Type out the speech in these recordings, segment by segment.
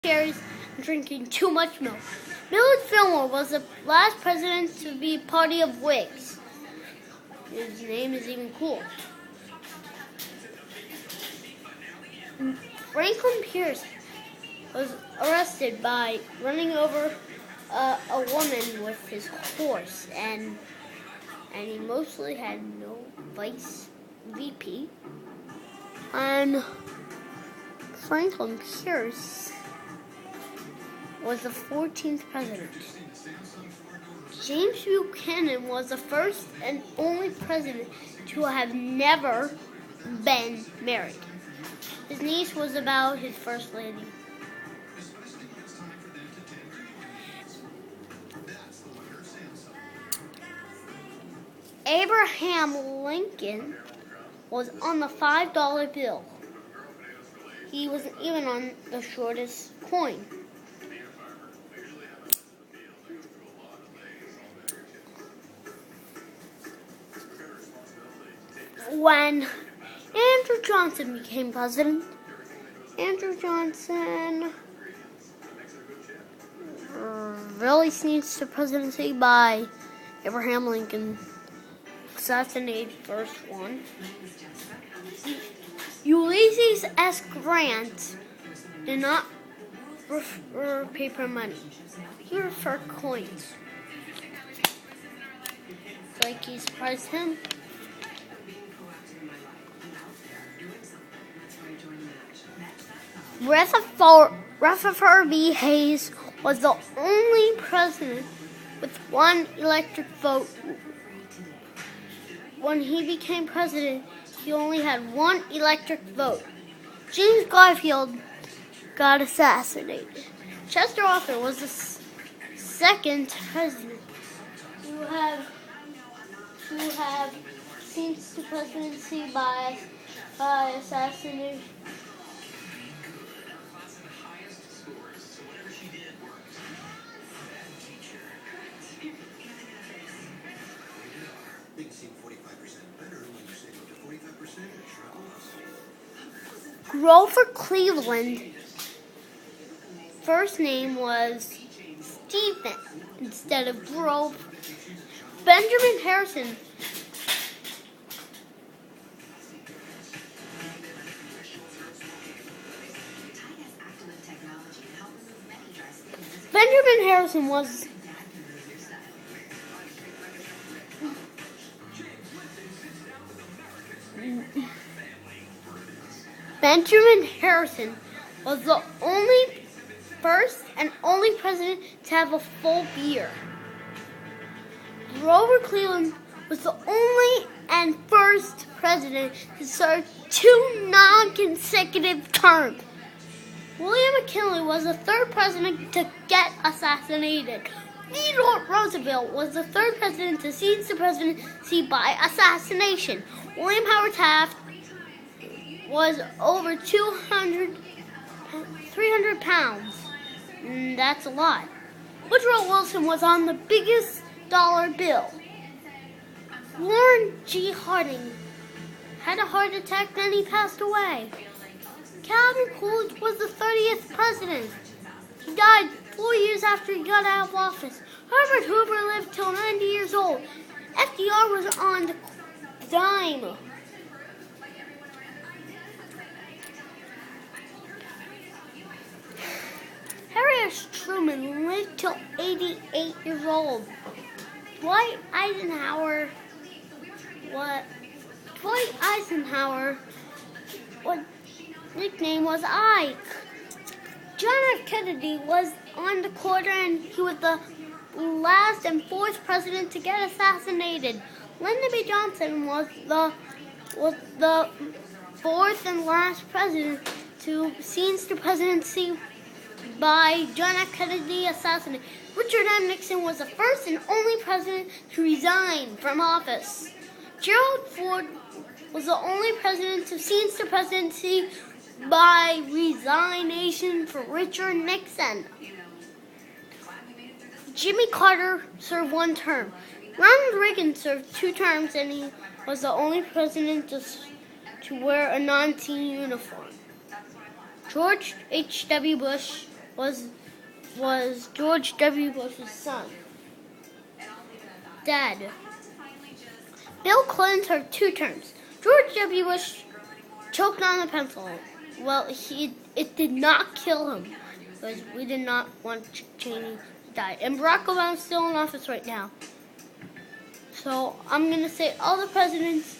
cherries and drinking too much milk. Millard Fillmore was the last president to be party of Whigs. His name is even cool. Franklin Pierce was arrested by running over a woman with his horse, and he mostly had no vice VP. And Franklin Pierce was the 14th president. James Buchanan was the first and only president to have never been married. His niece was about his first lady. Abraham Lincoln was on the $5 bill. He wasn't even on the shortest coin. When Andrew Johnson became president, Andrew Johnson really sneaks the presidency by Abraham Lincoln. Assassinated first one. Ulysses S. Grant did not prefer paper money. He preferred coins. Like he surprised him. Rutherford B. Hayes was the only president with one electric vote. When he became president, he only had one electric vote. James Garfield got assassinated. Chester Arthur was the second president who have seen the presidency by assassination. Grover Cleveland, first name was Stephen instead of Grover. Benjamin Harrison was the first and only president to have a full beard. Grover Cleveland was the only and first president to serve 2 non-consecutive terms. William McKinley was the third president to get assassinated. Theodore Roosevelt was the third president to seize the presidency by assassination. William Howard Taft was over 300 pounds. That's a lot. Woodrow Wilson was on the biggest dollar bill. Warren G. Harding had a heart attack, then he passed away. Calvin Coolidge was the 30th president. He died 4 years after he got out of office. Herbert Hoover lived till 90 years old. FDR was on the dime. Harry S. Truman lived till 88 years old. Dwight Eisenhower, what nickname was Ike. John F. Kennedy was on the quarter, and he was the last and fourth president to get assassinated. Lyndon B. Johnson was the fourth and last president to seize the presidency by John F. Kennedy assassination. Richard M. Nixon was the first and only president to resign from office. Gerald Ford was the only president to seize the presidency by resignation for Richard Nixon. Jimmy Carter served 1 term. Ronald Reagan served 2 terms, and he was the only president to wear a non-team uniform. George H.W. Bush was George W. Bush's son. Dad. Bill Clinton served 2 terms. George W. Bush choked on the pencil. Well, it did not kill him because we did not want Cheney to die. And Barack Obama is still in office right now. So I'm going to say all the presidents'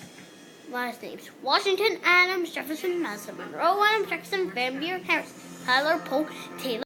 last names. Washington, Adams, Jefferson, Madison, Monroe, Adams, Jackson, Van Buren, Harris, Tyler, Polk, Taylor.